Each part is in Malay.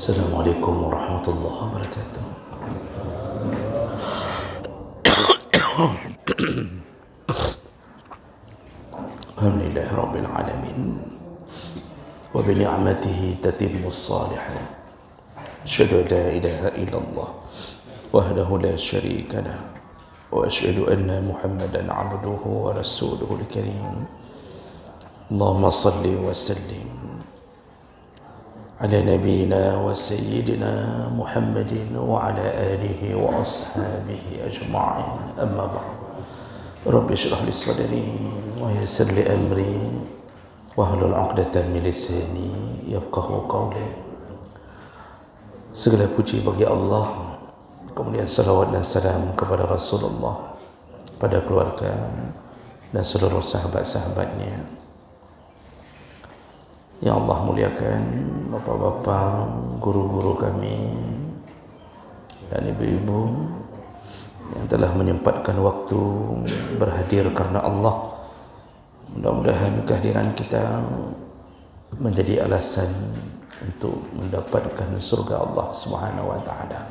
Assalamualaikum warahmatullahi wabarakatuh. Alhamdulillah rabbil alamin wa bi ni'matihi tatimmu shalihat. Asyhadu an la ilaha illallah wahdahu la syarika lah wa asyhadu anna Muhammadan 'abduhu wa rasuluhul karim. Allahumma salli wa sallim ala nabiyyina wa sayyidina Muhammadin wa ala alihi wa ashabihi ajma'in. Amma ba'd. Rabbi shrah li sadri wa yassir li amri wahlul 'uqdatam min lisani yafqahu qawli. Segala puji bagi Allah, kemudian salawat dan salam kepada Rasulullah, pada keluarga dan seluruh sahabat-sahabatnya. Ya Allah muliakan bapa-bapa, guru-guru kami dan ibu-ibu yang telah menyempatkan waktu berhadir karena Allah. Mudah-mudahan kehadiran kita menjadi alasan untuk mendapatkan surga Allah Subhanahu wa taala.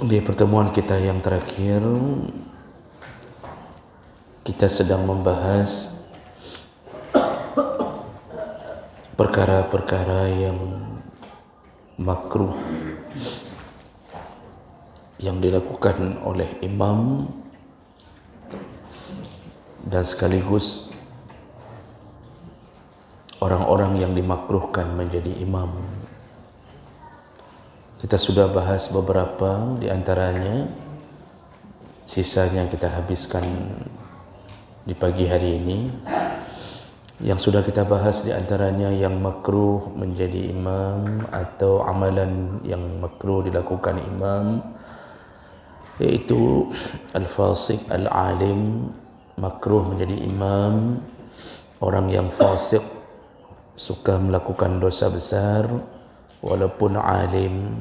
Di pertemuan kita yang terakhir, kita sedang membahas perkara-perkara yang makruh yang dilakukan oleh imam dan sekaligus orang-orang yang dimakruhkan menjadi imam. Kita sudah bahas beberapa di antaranya, sisanya kita habiskan di pagi hari ini. Yang sudah kita bahas di antaranya yang makruh menjadi imam atau amalan yang makruh dilakukan imam, yaitu al-fasik, al-alim. Makruh menjadi imam orang yang fasik, suka melakukan dosa besar walaupun alim.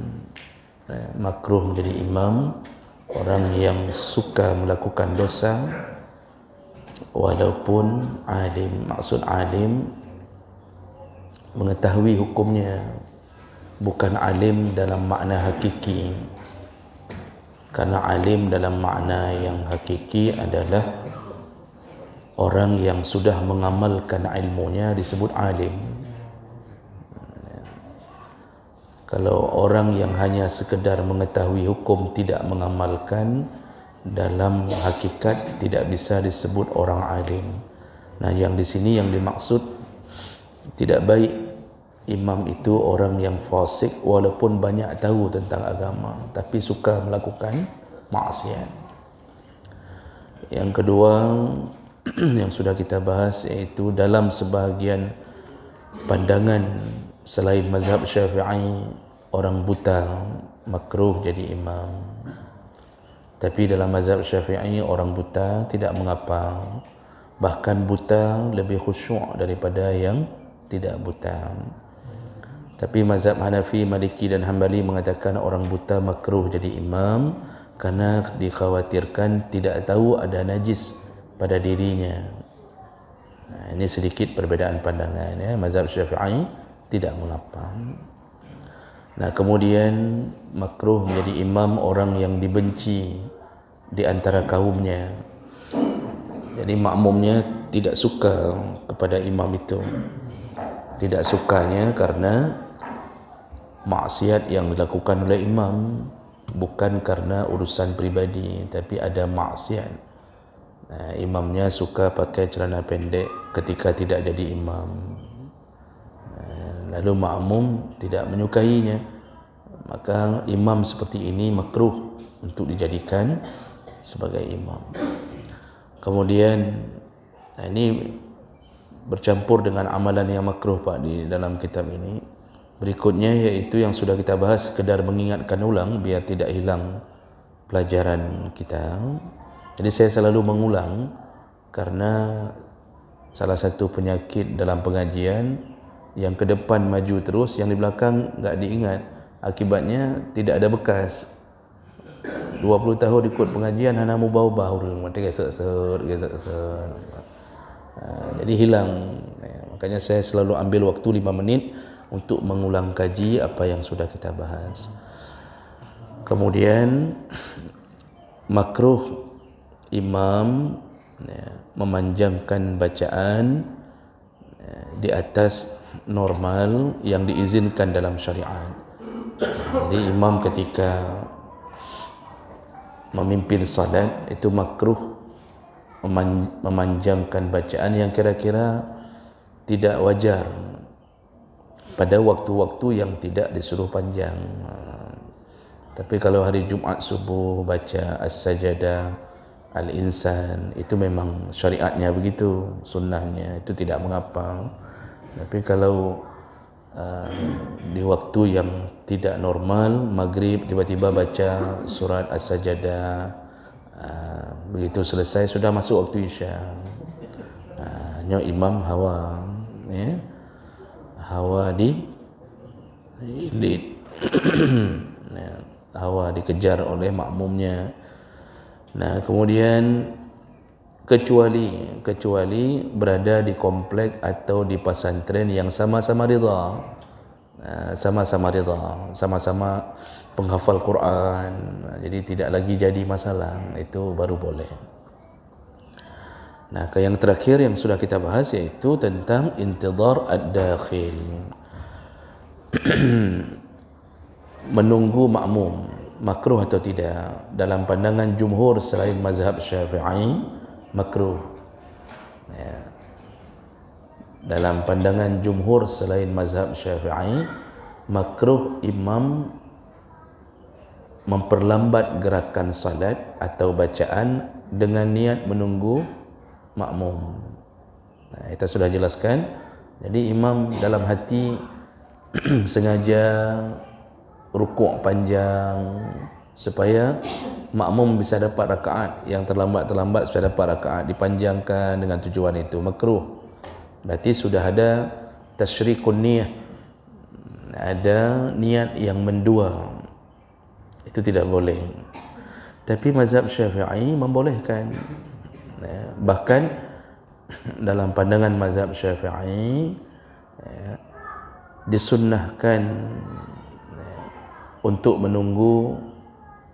Makruh menjadi imam orang yang suka melakukan dosa walaupun alim. Maksud alim, mengetahui hukumnya, bukan alim dalam makna hakiki. Karena alim dalam makna yang hakiki adalah orang yang sudah mengamalkan ilmunya disebut alim. Kalau orang yang hanya sekedar mengetahui hukum tidak mengamalkan, dalam hakikat tidak bisa disebut orang alim. Nah, yang di sini yang dimaksud, tidak baik imam itu orang yang fasik walaupun banyak tahu tentang agama tapi suka melakukan maksiat. Yang kedua yang sudah kita bahas, yaitu dalam sebahagian pandangan selain mazhab Syafi'i, orang buta makruh jadi imam. Tapi dalam mazhab Syafi'i orang buta tidak mengapa. Bahkan buta lebih khusyuk daripada yang tidak buta. Tapi mazhab Hanafi, Maliki dan Hambali mengatakan orang buta makruh jadi imam karena dikhawatirkan tidak tahu ada najis pada dirinya. Nah, ini sedikit perbezaan pandangan ya. Mazhab Syafi'i tidak mengapa. Nah, kemudian makruh menjadi imam orang yang dibenci di antara kaumnya. Jadi makmumnya tidak suka kepada imam itu. Tidak sukanya karena maksiat yang dilakukan oleh imam, bukan karena urusan pribadi, tapi ada maksiat. Nah, imamnya suka pakai celana pendek ketika tidak jadi imam. Lalu makmum tidak menyukainya, maka imam seperti ini makruh untuk dijadikan sebagai imam. Kemudian ini bercampur dengan amalan yang makruh Pak di dalam kitab ini. Berikutnya yaitu yang sudah kita bahas, sekedar mengingatkan ulang biar tidak hilang pelajaran kita. Jadi saya selalu mengulang karena salah satu penyakit dalam pengajian, yang ke depan maju terus, yang di belakang enggak diingat. Akibatnya tidak ada bekas. 20 tahun ikut pengajian hana mubah-ubah urang, mati gesek-gesek. Jadi hilang. Makanya saya selalu ambil waktu 5 menit untuk mengulang kaji apa yang sudah kita bahas. Kemudian makruh imam memanjangkan bacaan di atas normal yang diizinkan dalam syariat. Jadi imam ketika memimpin salat itu makruh memanjangkan bacaan yang kira-kira tidak wajar pada waktu-waktu yang tidak disuruh panjang. Tapi kalau hari Jumaat subuh baca As-Sajadah, Al-Insan, itu memang syariatnya begitu, sunnahnya, itu tidak mengapa. Tapi kalau di waktu yang tidak normal, maghrib tiba-tiba baca surat As-Sajadah, begitu selesai sudah masuk waktu Isya, imam hawa, hawa di lead, hawa dikejar oleh makmumnya. Nah, kemudian kecuali berada di komplek atau di pesantren yang sama-sama ridha, sama-sama penghafal Quran, jadi tidak lagi jadi masalah, itu baru boleh. Nah, yang terakhir yang sudah kita bahas yaitu tentang intidhar ad-dakhil. Menunggu makmum, makruh atau tidak? Dalam pandangan jumhur selain mazhab Syafi'i, makruh. Dalam pandangan jumhur selain mazhab Syafi'i, makruh imam memperlambat gerakan salat atau bacaan dengan niat menunggu makmum. Kita sudah jelaskan. Jadi imam dalam hati sengaja rukuk panjang supaya makmum bisa dapat rakaat yang terlambat supaya dapat rakaat, dipanjangkan dengan tujuan itu, makruh. Berarti sudah ada tasyrikun niyah, ada niat yang mendua, itu tidak boleh. Tapi mazhab Syafi'i membolehkan. Bahkan dalam pandangan mazhab Syafi'i disunnahkan untuk menunggu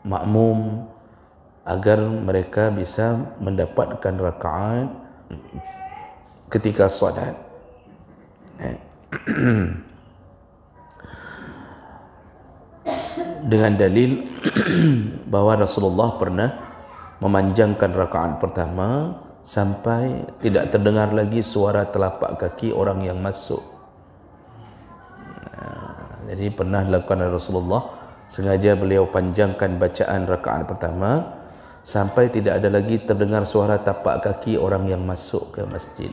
makmum agar mereka bisa mendapatkan rakaat ketika salat. Dengan dalil bahwa Rasulullah pernah memanjangkan rakaat pertama sampai tidak terdengar lagi suara telapak kaki orang yang masuk. Jadi pernah dilakukan oleh Rasulullah, sengaja beliau panjangkan bacaan rakaat pertama sampai tidak ada lagi terdengar suara tapak kaki orang yang masuk ke masjid.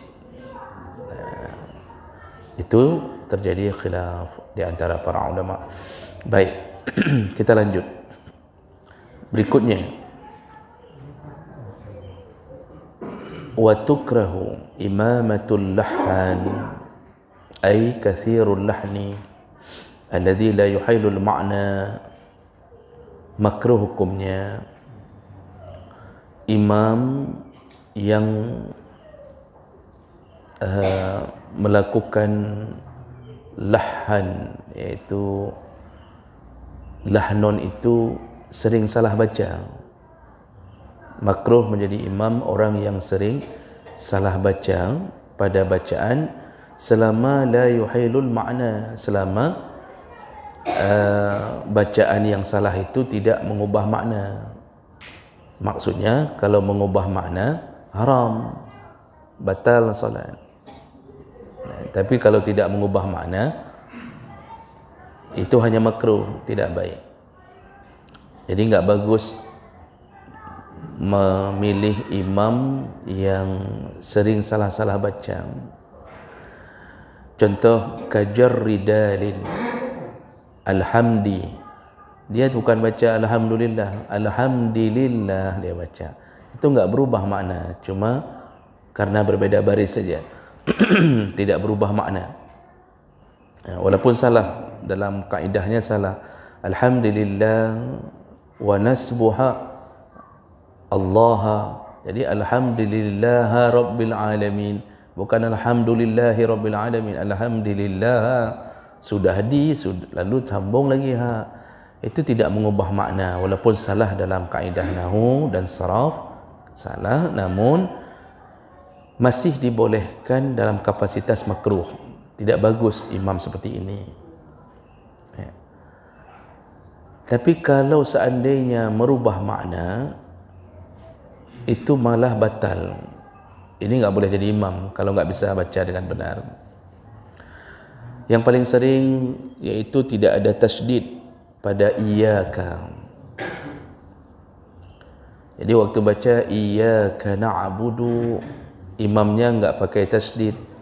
Itu terjadi khilaf di antara para ulama. Baik, kita lanjut. Berikutnya, wa tukrahu imamatul lahhan ay kathirul lahni alladhi la yuhailul ma'na. Makruh hukumnya imam yang melakukan lahan, yaitu lahnon itu sering salah baca. Makruh menjadi imam orang yang sering salah baca pada bacaan selama la yuhailul ma'na, selama bacaan yang salah itu tidak mengubah makna. Maksudnya kalau mengubah makna haram, batal salat. Tapi kalau tidak mengubah makna itu hanya makruh, tidak baik. Jadi enggak bagus memilih imam yang sering salah-salah baca. Contoh kajarridalin alhamdi, dia bukan baca alhamdulillah, alhamdulillah dia baca. Itu enggak berubah makna, cuma karena berbeda baris saja. Tidak berubah makna. Walaupun salah, dalam kaidahnya salah. Alhamdulillah wa nasbuha Allah. Jadi alhamdulillah rabbil alamin bukan alhamdulillahi rabbil alamin. Alhamdulillah sudah lalu sambung lagi ha. Itu tidak mengubah makna, walaupun salah dalam kaedah nahwu dan saraf, salah, namun masih dibolehkan dalam kapasitas makruh. Tidak bagus imam seperti ini. Ya. Tapi kalau seandainya merubah makna, itu malah batal. Ini enggak boleh jadi imam kalau enggak bisa baca dengan benar. Yang paling sering yaitu tidak ada tasydid pada iyyaka. Jadi waktu baca iyyaka na'budu, imamnya enggak pakai tasydid.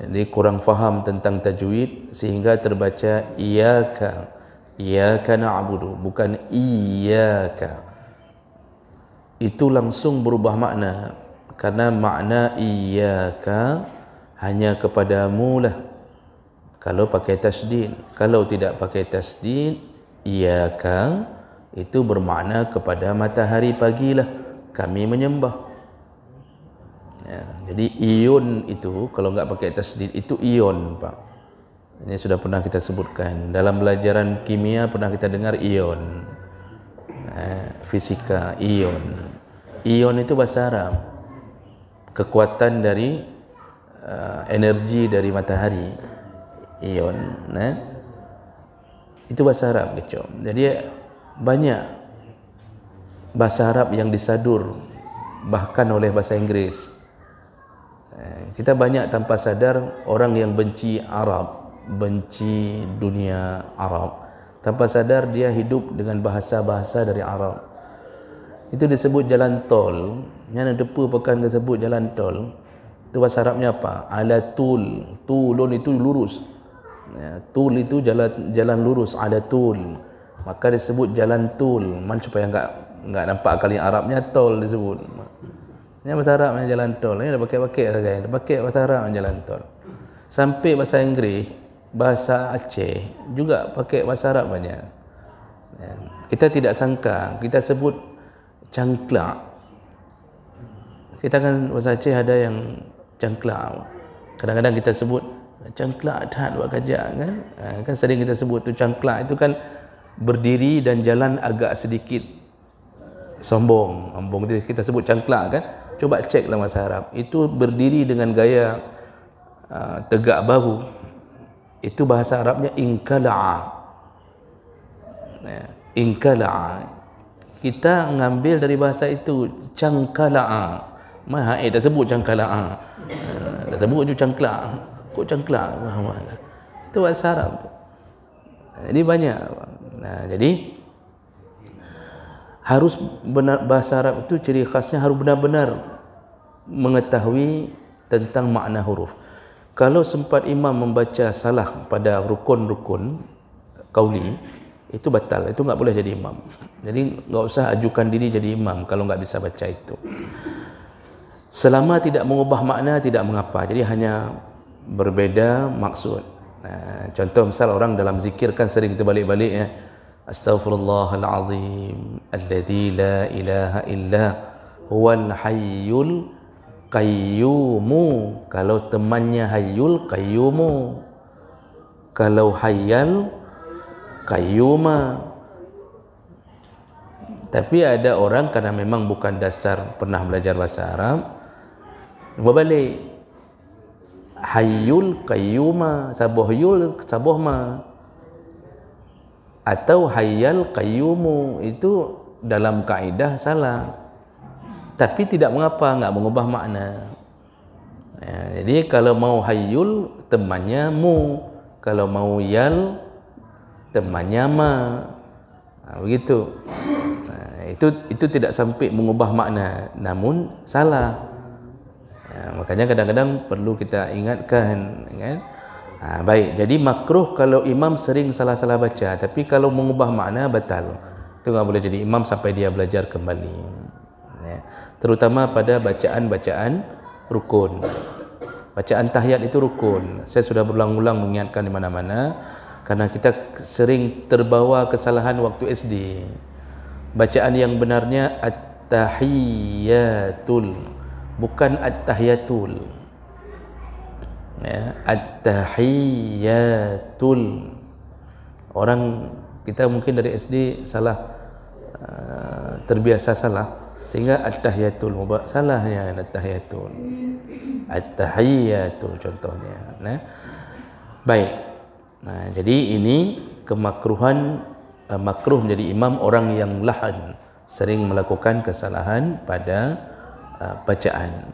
Jadi kurang faham tentang tajwid sehingga terbaca iyyaka na'budu, bukan iyyaka. Itu langsung berubah makna, karena makna iyyaka hanya kepadamu lah kalau pakai tasydid. Kalau tidak pakai tasydid, iyyaka itu bermakna kepada matahari pagilah kami menyembah. Ya, jadi ion itu kalau enggak pakai tasydid itu ion, Pak. Ini sudah pernah kita sebutkan dalam pelajaran kimia, pernah kita dengar ion. Fisika, ion. Ion itu bahasa Arab, kekuatan dari energi dari matahari. Ion, itu bahasa Arab, kecom. Jadi banyak bahasa Arab yang disadur bahkan oleh bahasa Inggris. Kita banyak tanpa sadar orang yang benci Arab, benci dunia Arab, tanpa sadar dia hidup dengan bahasa-bahasa dari Arab. Itu disebut jalan tol, yang depa pekan disebut jalan tol. Itu bahasa Arabnya apa? Alatul. Tulun itu lurus. Ya, tul itu jalan lurus, alatul. Maka disebut jalan tul. Man supaya enggak nampak kali Arabnya tol disebut. Ini bahasa Arab yang jalan tol. Ini dah pakai-pakai saja. Dah pakai bahasa Arab yang jalan tol. Sampai bahasa Inggeris, bahasa Aceh juga pakai bahasa Arab banyak. Ya, kita tidak sangka, kita sebut cangklak. Kita kan bahasa Aceh ada yang cangklak. Kadang-kadang kita sebut cangklak dah buat kajak kan. Kan sering kita sebut tu cangklak itu kan berdiri dan jalan agak sedikit sombong. Kita sebut cangklak kan. Coba cek dalam bahasa Arab. Itu berdiri dengan gaya tegak bahu. Itu bahasa Arabnya inkala'a. Inkala'a. Kita mengambil dari bahasa itu cangkala'a. Mahal dah sebut cangkala'a. Dah sebut tu cangklak. Kok cangklak? Itu bahasa Arab tu. Jadi banyak. Jadi harus benar, bahasa Arab itu ciri khasnya harus benar-benar mengetahui tentang makna huruf. Kalau sempat imam membaca salah pada rukun-rukun qauli, itu batal, itu enggak boleh jadi imam. Jadi enggak usah ajukan diri jadi imam kalau enggak bisa baca itu. Selama tidak mengubah makna tidak mengapa. Jadi hanya berbeda maksud. Contoh misal orang dalam zikir kan sering kita balik-balik ya. Astaghfirullahalazim alladzi la ilaha illa huwal hayyul qayyumu. Kalau temannya hayyul qayyumu, kalau hayyal qayyuma. Tapi ada orang karena memang bukan dasar pernah belajar bahasa Arab, berbalik hayyul qayyuma, sabuhyul sabuhma, atau hayyal qayyumu. Itu dalam kaedah salah, tapi tidak mengapa, enggak mengubah makna. Jadi kalau mau hayyul temannya mu, kalau mau yal temannya ma. Begitu. Itu tidak sampai mengubah makna, namun salah. Makanya kadang-kadang perlu kita ingatkan kan. Baik, jadi makruh kalau imam sering salah-salah baca, tapi kalau mengubah makna batal. Itu enggak boleh jadi imam sampai dia belajar kembali. Terutama pada bacaan-bacaan rukun. Bacaan tahiyat itu rukun. Saya sudah berulang-ulang mengingatkan di mana-mana karena kita sering terbawa kesalahan waktu SD. Bacaan yang benarnya at-tahiyyatul, bukan at-tahiyatul. Ya, at-tahiyatul. Orang kita mungkin dari SD salah, terbiasa salah, sehingga at-tahiyatul salahnya at-tahiyatul. At-tahiyatul contohnya. Nah, baik. Nah, jadi ini kemakruhan, makruh menjadi imam orang yang lahan, sering melakukan kesalahan pada bacaan.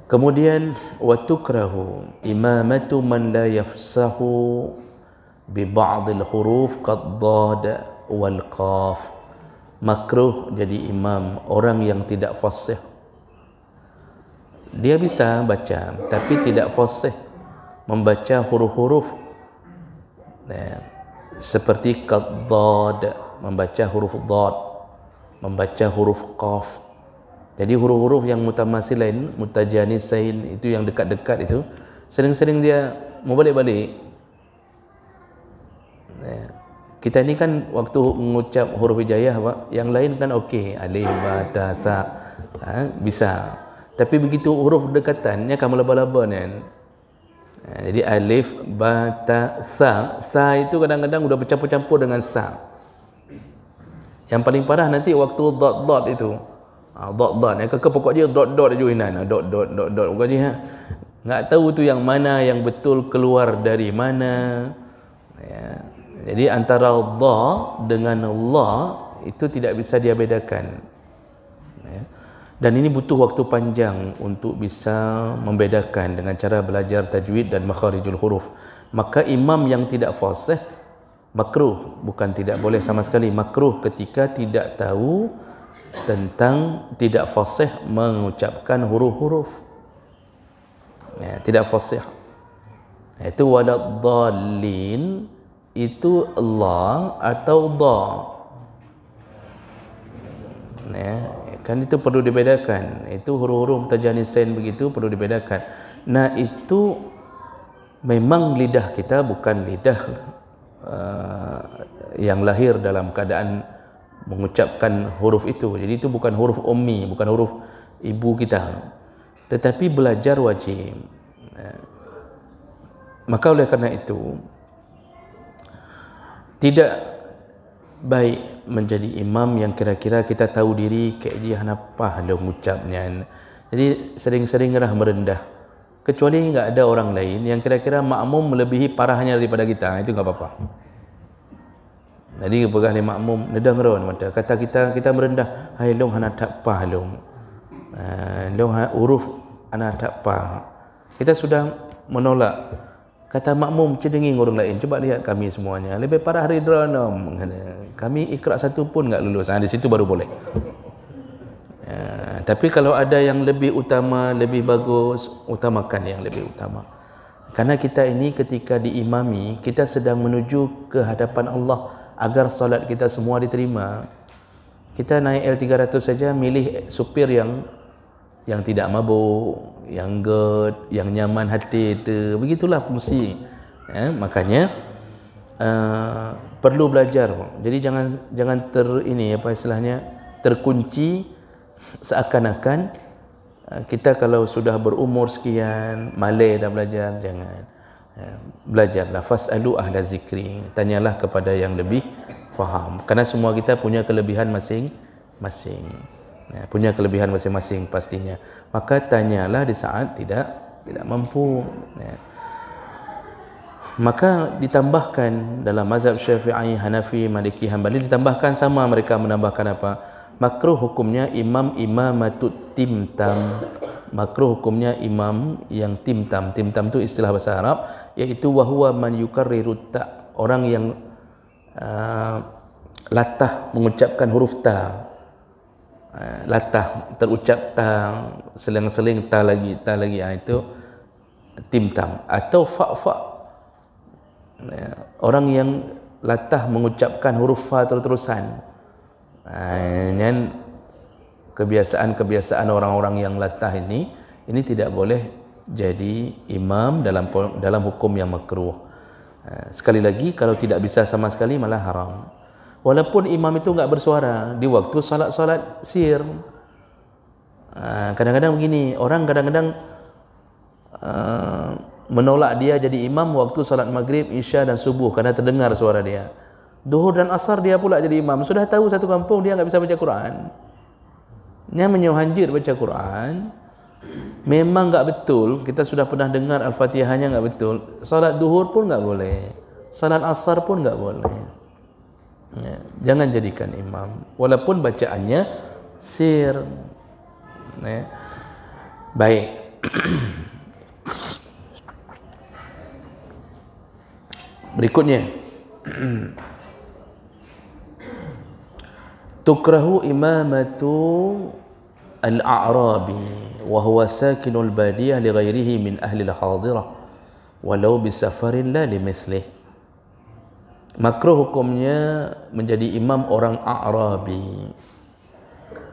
Kemudian wa tukrahu imamatu man la yafsahu bi ba'd al-huruf qad dad wal qaf. Makruh jadi imam orang yang tidak fasih. Dia bisa baca tapi tidak fasih membaca huruf-huruf, seperti qad dad, membaca huruf dad, membaca huruf qaf. Jadi huruf-huruf yang mutamasilain, mutajanisain, itu yang dekat-dekat itu, sering-sering dia mau balik-balik. Kita ni kan waktu mengucap huruf hijaiyah, yang lain kan okey, alif, ba, ta, sa, bisa. Tapi begitu huruf dekatannya kamu laba-laba kan. Jadi alif, ba, ta, sa itu kadang-kadang sudah bercampur-campur dengan sa. Yang paling parah nanti waktu dot itu. Dot yang pokok dia dot aja inan, dot pokok dia enggak tahu tu yang mana yang betul keluar dari mana. Ya. Jadi antara dha dengan Allah itu tidak bisa dia bedakan. Ya. Dan ini butuh waktu panjang untuk bisa membedakan dengan cara belajar tajwid dan makharijul huruf. Maka imam yang tidak fasih makruh, bukan tidak boleh sama sekali, makruh ketika tidak tahu tentang, tidak fasih mengucapkan huruf-huruf. Ya, tidak fasih. Itu waladdallin, itu Allah atau dha. Ya, kan itu perlu dibedakan. Itu huruf-huruf mutajanisain begitu perlu dibedakan. Nah, itu memang lidah kita bukan lidah yang lahir dalam keadaan mengucapkan huruf itu. Jadi itu bukan huruf ummi, bukan huruf ibu kita, tetapi belajar wajib. Maka oleh karena itu tidak baik menjadi imam yang kira-kira kita tahu diri kayak dia apa dia mengucapnya. Jadi sering-seringlah merendah, kecuali enggak ada orang lain yang kira-kira makmum melebihi parahnya daripada kita, itu enggak apa-apa. Jadi pegang ni makmum nedang ron mata kata kita merendah, hai long hana tak pa long. Long huruf ana tak pa. Kita sudah menolak. Kata makmum cedengi orang lain, coba lihat kami semuanya lebih parah dari dronom. Kami ikra satu pun enggak lulus. Di situ baru boleh. Tapi kalau ada yang lebih utama, lebih bagus, utamakan yang lebih utama. Karena kita ini ketika diimami, kita sedang menuju ke hadapan Allah agar solat kita semua diterima. Kita naik L300 saja milih supir yang tidak mabuk, yang good, yang nyaman hati itu. Begitulah fungsi. Makanya perlu belajar. Jadi jangan terkunci seakan-akan kita kalau sudah berumur sekian malai dah belajar. Jangan. Belajarlah, fasalu ahla zikri, tanyalah kepada yang lebih faham, karena semua kita punya kelebihan masing-masing, punya kelebihan masing-masing pastinya. Maka tanyalah di saat tidak mampu. Maka ditambahkan dalam mazhab Syafi'i, Hanafi, Maliki, Hambali, ditambahkan sama, mereka menambahkan apa? Makruh hukumnya imamatut timtam. Makruh hukumnya imam yang timtam. Timtam itu istilah bahasa Arab, iaitu wahwa man yukarriru ta, orang yang latah mengucapkan huruf ta. Latah terucap ta, seling-seling ta lagi, itu timtam. Atau fa, orang yang latah mengucapkan huruf fa terus-terusan. Kebiasaan orang-orang yang latah ini tidak boleh jadi imam dalam hukum yang makruh. Sekali lagi, kalau tidak bisa sama sekali malah haram. Walaupun imam itu enggak bersuara di waktu salat sir, Kadang-kadang begini, orang kadang-kadang menolak dia jadi imam waktu salat maghrib, isya dan subuh kerana terdengar suara dia. Duhur dan asar dia pula jadi imam. Sudah tahu satu kampung dia enggak bisa baca Quran. Dia menyuhanjir baca Quran. Memang enggak betul. Kita sudah pernah dengar Al-Fatihahnya enggak betul. Salat duhur pun enggak boleh. Salat asar pun enggak boleh. Jangan jadikan imam walaupun bacaannya sir. Baik. Berikutnya, tukrahu imamatu al-a'rabi wa huwa sakinul badiyah li ghairihi min ahli al-hadirah walau bisafarin la limithlihi. Makruh hukumnya menjadi imam orang a'rabi.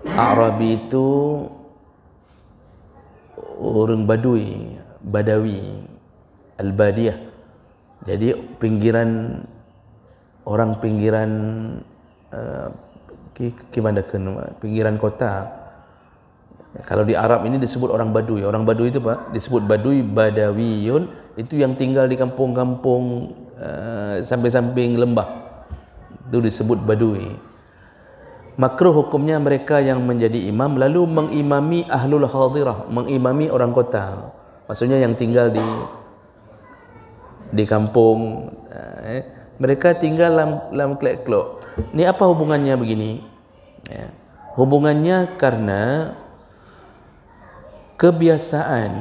A'rabi itu orang Badui, Badawi, al-badiyah. Jadi orang pinggiran pinggiran kota. Kalau di Arab ini disebut orang Badui. Orang Badui itu Pak, disebut Badui, Badawiyun, itu yang tinggal di kampung-kampung samping-samping lembah. Itu disebut Badui. Makruh hukumnya mereka yang menjadi imam lalu mengimami ahlul hadirah, mengimami orang kota. Maksudnya yang tinggal di kampung, mereka tinggal dalam klek-klok. Ini apa hubungannya begini? Hubungannya karena kebiasaan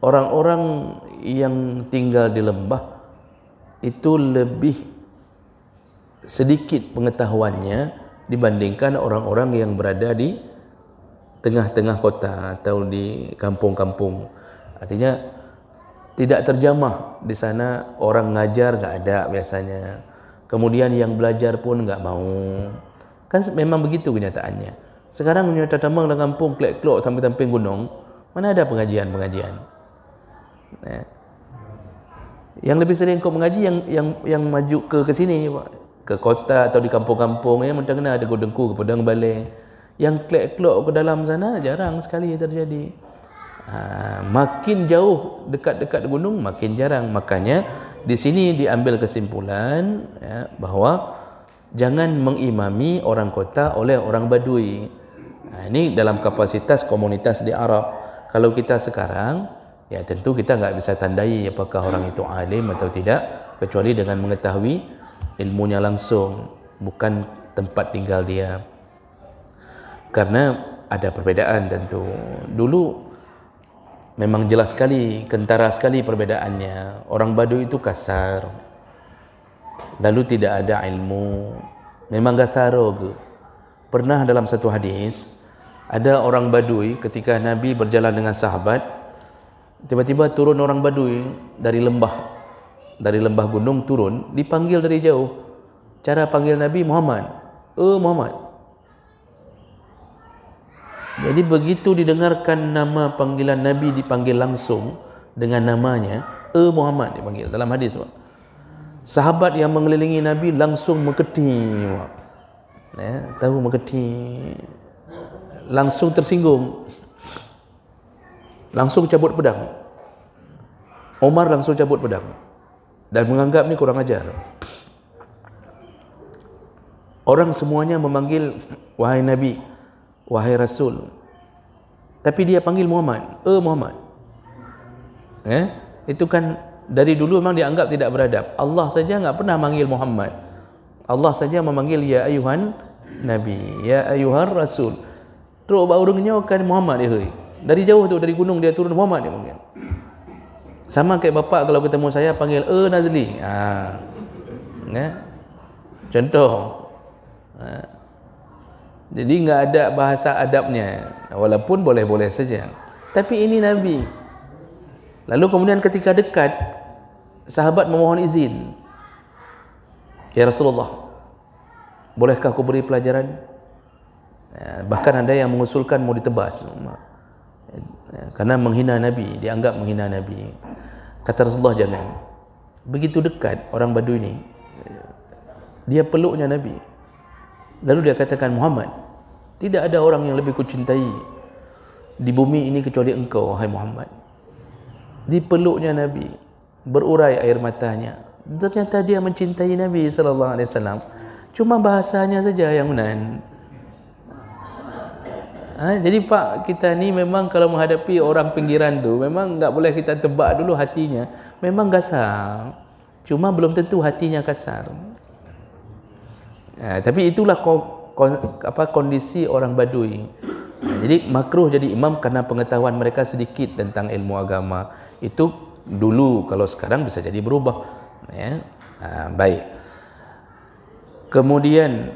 orang-orang yang tinggal di lembah itu lebih sedikit pengetahuannya dibandingkan orang-orang yang berada di tengah-tengah kota atau di kampung-kampung. Artinya tidak terjamah di sana, orang ngajar enggak ada biasanya. Kemudian yang belajar pun enggak mau. Kan memang begitu kenyataannya. Sekarang nyata tambang dalam kampung klek-klok samping-samping gunung, mana ada pengajian-pengajian. Yang lebih sering kau mengaji yang maju ke sini, ke kota atau di kampung-kampung yang macam kena ada Godengku ke Padang Balai. Yang klek-klok ke dalam sana jarang sekali terjadi. Makin jauh dekat-dekat gunung makin jarang. Makanya di sini diambil kesimpulan bahawa jangan mengimami orang kota oleh orang Badui. Ini dalam kapasitas komunitas di Arab. Kalau kita sekarang, ya tentu kita enggak bisa tandai apakah orang itu alim atau tidak kecuali dengan mengetahui ilmunya langsung, bukan tempat tinggal dia. Karena ada perbedaan tentu. Dulu memang jelas sekali, kentara sekali perbedaannya. Orang Badui itu kasar, lalu tidak ada ilmu, memang gasaro. Pernah dalam satu hadis, ada orang Badui ketika Nabi berjalan dengan sahabat, tiba-tiba turun orang Badui dari lembah gunung turun, dipanggil dari jauh. Cara panggil Nabi, Muhammad. Muhammad. Jadi begitu didengarkan nama panggilan Nabi dipanggil langsung dengan namanya, Muhammad dipanggil dalam hadis. Sahabat yang mengelilingi Nabi langsung mengketi. Tahu mengketi. Langsung tersinggung. Langsung cabut pedang. Umar langsung cabut pedang dan menganggap ni kurang ajar. Orang semuanya memanggil wahai Nabi, wahai Rasul, tapi dia panggil Muhammad. Muhammad. Itu kan dari dulu memang dianggap tidak beradab. Allah saja enggak pernah manggil Muhammad. Allah saja memanggil ya ayuhan Nabi, ya ayuhan Rasul. Terus baurungnya kan Muhammad dia. Dari jauh tu, dari gunung dia turun, Muhammad dia panggil. Sama kayak bapak kalau ketemu saya panggil Nazli. Contoh. Jadi enggak ada bahasa adabnya, walaupun boleh-boleh saja. Tapi ini Nabi. Lalu kemudian ketika dekat, sahabat memohon izin. Ya Rasulullah, bolehkah aku beri pelajaran? Bahkan ada yang mengusulkan mau ditebas. Karena menghina Nabi, dianggap menghina Nabi. Kata Rasulullah, jangan. Begitu dekat orang Badui ini, dia peluknya Nabi. Lalu dia katakan, Muhammad. Tidak ada orang yang lebih kucintai di bumi ini kecuali engkau, wahai Muhammad. Di peluknya Nabi berurai air matanya. Ternyata dia mencintai Nabi sallallahu alaihi wasallam. Cuma bahasanya saja yang menahan. Jadi Pak, kita ni memang kalau menghadapi orang pinggiran tu memang enggak boleh kita tebak dulu hatinya. Memang kasar. Cuma belum tentu hatinya kasar. Tapi itulah kondisi orang Badui. Jadi makruh jadi imam karena pengetahuan mereka sedikit tentang ilmu agama. Itu dulu, kalau sekarang bisa jadi berubah. Ya. Baik. Kemudian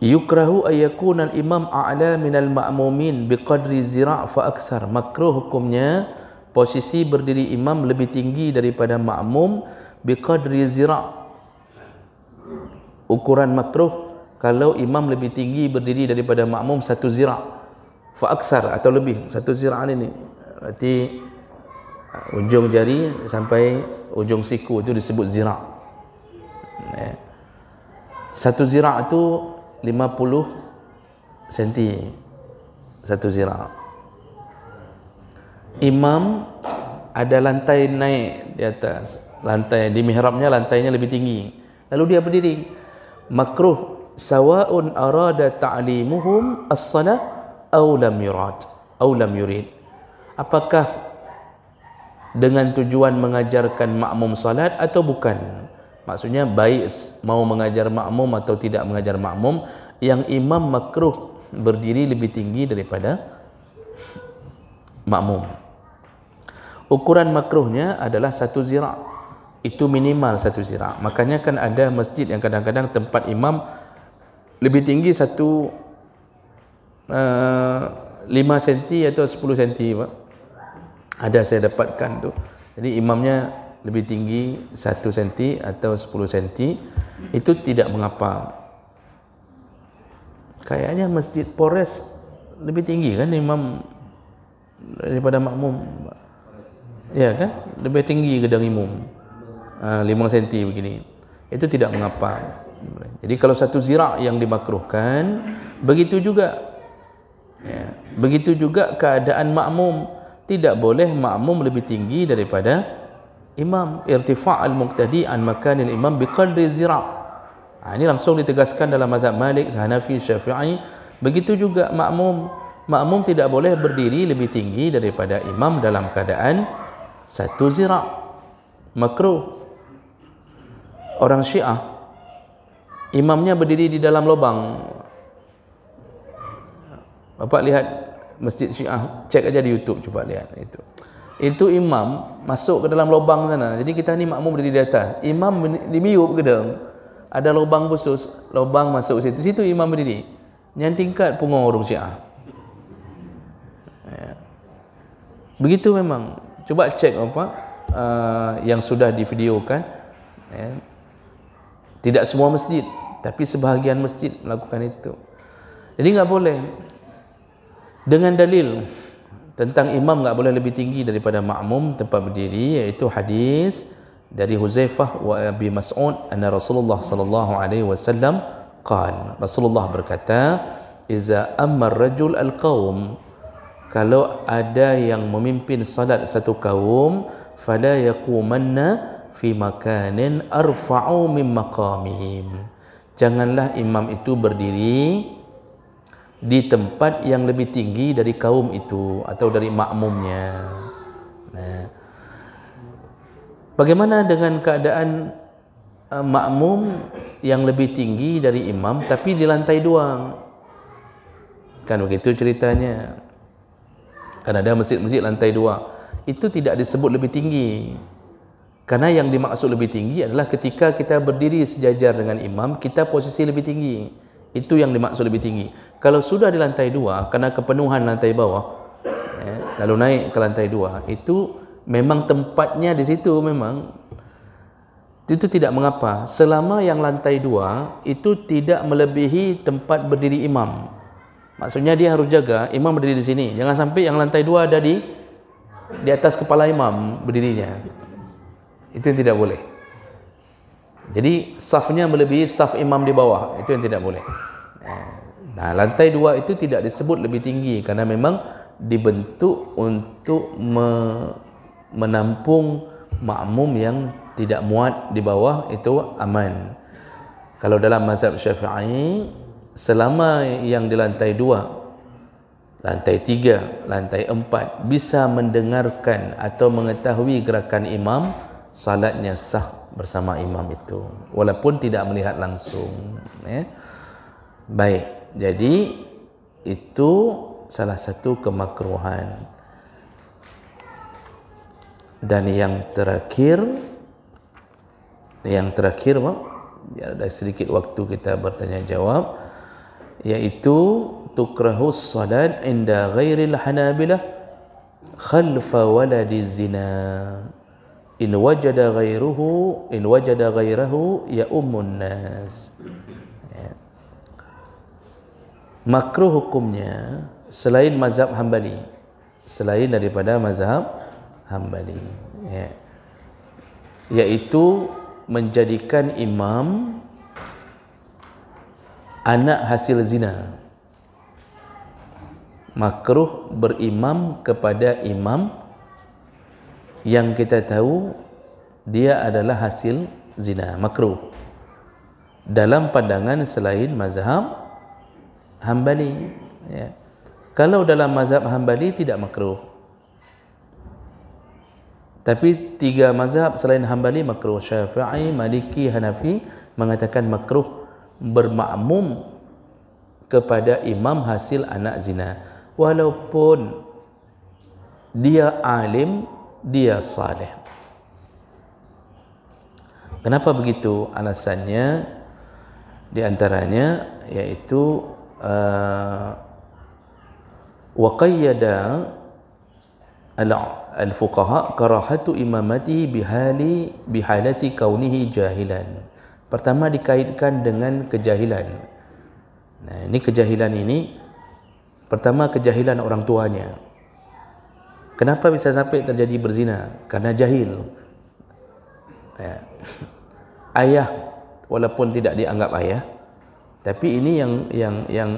yukrahu ayyakuna al-imam a'la minal ma'mumin biqadri zira' fa aksar. Makruh hukumnya posisi berdiri imam lebih tinggi daripada makmum biqadri zira'. Ukuran makruh kalau imam lebih tinggi berdiri daripada makmum 1 zira' fa aksar atau lebih. 1 zira' ini berarti ujung jari sampai ujung siku itu disebut zira'. 1 zira' itu 50 cm 1 zira'. Imam ada lantai naik di atas, lantai di mihrabnya lantainya lebih tinggi, lalu dia berdiri. Makruh sawa'un arada ta'limuhum as-salah aw lam yurid. Apakah dengan tujuan mengajarkan makmum salat atau bukan? Maksudnya baik mau mengajar makmum atau tidak mengajar makmum, yang imam makruh berdiri lebih tinggi daripada makmum. Ukuran makruhnya adalah 1 zira'. Itu minimal 1 zira'. Makanya kan ada masjid yang kadang-kadang tempat imam lebih tinggi 5 cm atau 10 cm. Ada saya dapatkan tu. Jadi imamnya lebih tinggi 1 cm atau 10 cm, itu tidak mengapa. Kayaknya masjid Polres lebih tinggi kan imam daripada makmum. Ya kan? Lebih tinggi gedang imam. 5 cm begini. Itu tidak mengapa. Jadi kalau 1 zira' yang dimakruhkan, begitu juga. Ya, begitu juga keadaan makmum. Tidak boleh makmum lebih tinggi daripada imam. Irtifa' al-muqtadi an makanil imam biqadri zira'. Ini langsung ditegaskan dalam mazhab Malik, Hanafi, Syafi'i. Begitu juga makmum. Makmum tidak boleh berdiri lebih tinggi daripada imam dalam keadaan 1 zira'. Makruh. Orang Syiah, imamnya berdiri di dalam lubang. Bapak lihat masjid Syiah, cek aja di YouTube, coba lihat itu imam masuk ke dalam lubang sana. Jadi kita ni makmum berdiri di atas, imam dimiup gedang, ada lubang khusus, lubang masuk situ imam berdiri. Yang tingkat punggung orang Syiah. Begitu memang. Coba cek yang sudah divideokan. Tidak semua masjid, tapi sebahagian masjid melakukan itu. Jadi enggak boleh. Dengan dalil tentang imam enggak boleh lebih tinggi daripada makmum tempat berdiri, yaitu hadis dari Huzaifah wa Abi Mas'ud anna Rasulullah sallallahu alaihi wasallam qala, Rasulullah berkata, iza ammar rajul al-qaum, kalau ada yang memimpin salat satu kaum, fala yaqumanna fi makanin arfa'u min maqamihim, janganlah imam itu berdiri di tempat yang lebih tinggi dari kaum itu atau dari makmumnya. Bagaimana dengan keadaan makmum yang lebih tinggi dari imam tapi di lantai 2? Kan begitu ceritanya. Kan ada masjid-masjid lantai 2. Itu tidak disebut lebih tinggi. Karena yang dimaksud lebih tinggi adalah ketika kita berdiri sejajar dengan imam, kita posisi lebih tinggi. Itu yang dimaksud lebih tinggi. Kalau sudah di lantai 2, karena kepenuhan lantai bawah, lalu naik ke lantai 2, itu memang tempatnya di situ memang. Itu tidak mengapa. Selama yang lantai 2 itu tidak melebihi tempat berdiri imam. Maksudnya dia harus jaga, imam berdiri di sini. Jangan sampai yang lantai 2 ada di atas kepala imam berdirinya. Itu yang tidak boleh. Jadi safnya melebihi saf imam di bawah, itu yang tidak boleh. Nah, lantai 2 itu tidak disebut lebih tinggi karena memang dibentuk untuk menampung makmum yang tidak muat di bawah, itu aman. Kalau dalam mazhab Syafi'i, selama yang di lantai 2, lantai 3, lantai 4 bisa mendengarkan atau mengetahui gerakan imam, salatnya sah bersama imam itu walaupun tidak melihat langsung. Baik, jadi itu salah satu kemakruhan. Dan yang terakhir biar ada sedikit waktu kita bertanya jawab, yaitu tukrahus salat inda ghairil hanabilah khalfa waladi zina in wajada ghairahu ya ummun nas. Makruh hukumnya selain mazhab Hambali, selain daripada mazhab Hambali, yaitu menjadikan imam anak hasil zina. Makruh berimam kepada imam yang kita tahu dia adalah hasil zina, makruh dalam pandangan selain mazhab Hambali. Kalau dalam mazhab Hambali tidak makruh, tapi 3 mazhab selain Hambali makruh. Syafi'i, Maliki, Hanafi mengatakan makruh bermakmum kepada imam hasil anak zina walaupun dia alim, dia saleh. Kenapa begitu? Alasannya di antaranya yaitu wa qayyada al-fuqaha karahatu imamatihi bihalati kaunihi jahilan. Pertama dikaitkan dengan kejahilan. Nah, ini kejahilan ini pertama kejahilan orang tuanya. Kenapa bisa sampai terjadi berzina? Karena jahil. Ayah walaupun tidak dianggap ayah, tapi ini yang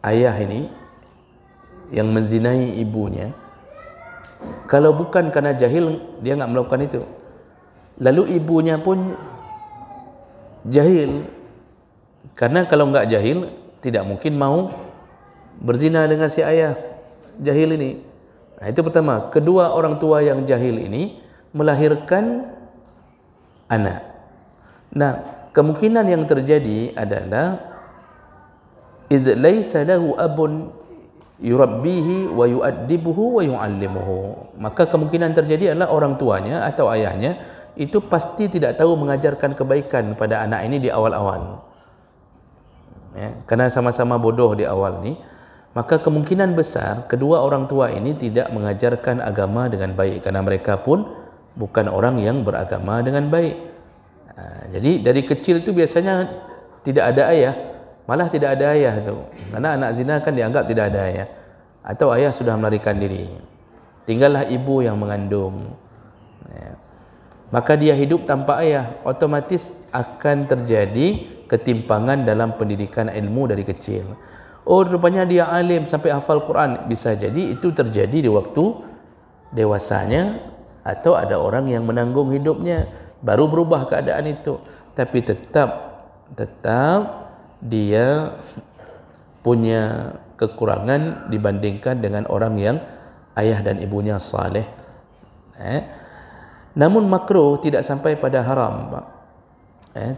ayah ini yang menzinai ibunya, kalau bukan karena jahil dia enggak melakukan itu. Lalu ibunya pun jahil, karena kalau enggak jahil tidak mungkin mau berzina dengan si ayah jahil ini. Nah, itu pertama. Kedua, orang tua yang jahil ini melahirkan anak. Nah, kemungkinan yang terjadi adalah idz laisa lahu abun yurabbihi wa yu'addibuhu wa yu'allimuhu. Maka kemungkinan terjadi adalah orang tuanya atau ayahnya itu pasti tidak tahu mengajarkan kebaikan pada anak ini di awal-awal. Karena sama-sama bodoh di awal ni, maka kemungkinan besar kedua orang tua ini tidak mengajarkan agama dengan baik karena mereka pun bukan orang yang beragama dengan baik. Jadi dari kecil itu biasanya tidak ada ayah, malah tidak ada ayah tu. Karena anak zina kan dianggap tidak ada ayah, atau ayah sudah melarikan diri, tinggallah ibu yang mengandung. Maka dia hidup tanpa ayah, otomatis akan terjadi ketimpangan dalam pendidikan ilmu dari kecil. Oh, rupanya dia alim sampai hafal Quran. Bisa jadi itu terjadi di waktu dewasanya, atau ada orang yang menanggung hidupnya baru berubah keadaan itu. Tapi tetap dia punya kekurangan dibandingkan dengan orang yang ayah dan ibunya saleh. Namun makruh tidak sampai pada haram, Pak.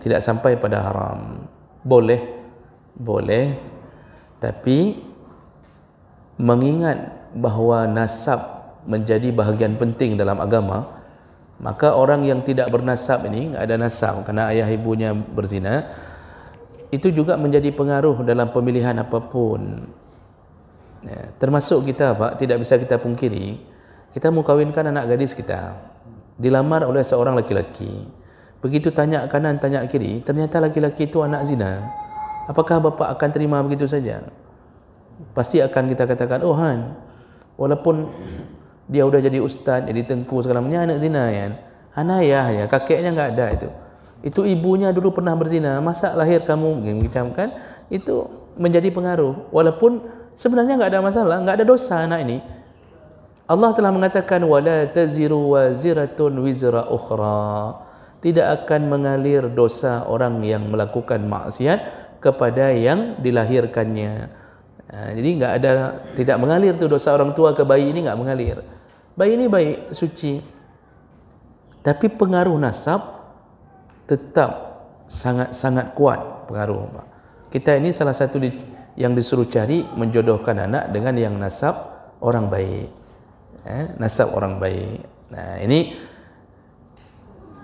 Tidak sampai pada haram. Boleh, tapi mengingat bahawa nasab menjadi bahagian penting dalam agama, maka orang yang tidak bernasab ini, ada nasab kerana ayah ibunya berzina, itu juga menjadi pengaruh dalam pemilihan apapun. Termasuk kita, Pak, tidak bisa kita pungkiri, kita mau kawinkan anak gadis kita, dilamar oleh seorang laki-laki. Begitu tanya kanan, tanya kiri, ternyata laki-laki itu anak zina. Apakah bapa akan terima begitu saja? Pasti akan kita katakan, oh Han, walaupun dia udah jadi ustaz, jadi tengku segala macam, anak zina kan. Anak ayahnya, kakeknya enggak ada itu. Itu ibunya dulu pernah berzina, masa lahir kamu macam kan? Itu menjadi pengaruh, walaupun sebenarnya enggak ada masalah, enggak ada dosa anak ini. Allah telah mengatakan wala taziru waziratun wizra ukhra. Tidak akan mengalir dosa orang yang melakukan maksiat kepada yang dilahirkannya. Jadi enggak ada, tidak mengalir tu dosa orang tua ke bayi ini, enggak mengalir. Bayi ini baik, suci. Tapi pengaruh nasab tetap sangat kuat pengaruh. Kita ini salah satu yang disuruh cari menjodohkan anak dengan yang nasab orang baik. Nasab orang baik. Nah, ini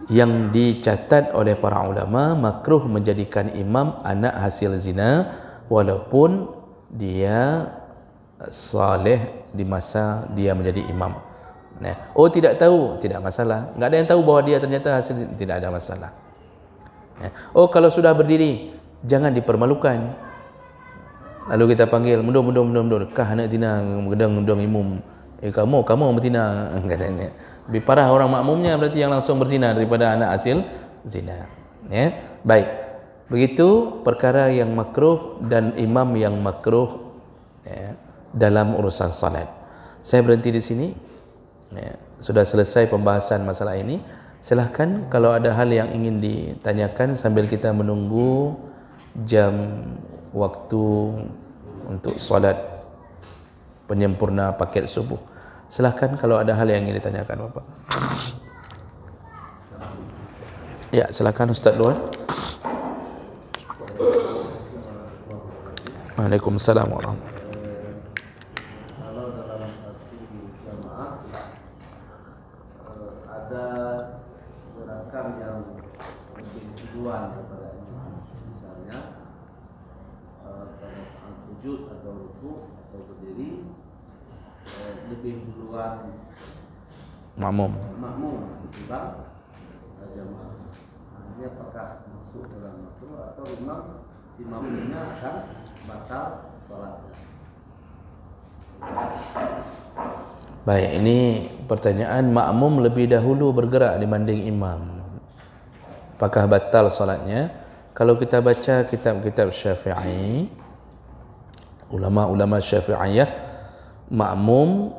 yang dicatat oleh para ulama, makruh menjadikan imam anak hasil zina walaupun dia saleh di masa dia menjadi imam. Oh, tidak tahu, tidak masalah. Enggak ada yang tahu bahwa dia ternyata hasil, tidak ada masalah. Oh, kalau sudah berdiri jangan dipermalukan. Lalu kita panggil, mundur, kah anak tina gedang imum. Kamu berzina, katanya. Lebih parah orang makmumnya berarti yang langsung berzina daripada anak hasil zina. Baik. Begitu perkara yang makruh dan imam yang makruh dalam urusan salat. Saya berhenti di sini. Sudah selesai pembahasan masalah ini. Silahkan kalau ada hal yang ingin ditanyakan sambil kita menunggu jam waktu untuk salat penyempurna paket subuh. Silahkan kalau ada hal yang ingin ditanyakan Bapak. Ya, silahkan Ustaz Luan. Waalaikumsalam warahmatullahi. Kalau dalam satu jamaah ada gerakan yang lebih duluan daripada imam, misalnya pada saat sujud atau rukuk atau berdiri lebih duluan makmum ketimbang jamaah. Ini apakah masuk dalam makruh atau memang si makmumnya akan batal salatnya? Baik, ini pertanyaan makmum lebih dahulu bergerak dibanding imam. Apakah batal solatnya? Kalau kita baca kitab-kitab Syafi'i, ulama-ulama Syafi'iyah, makmum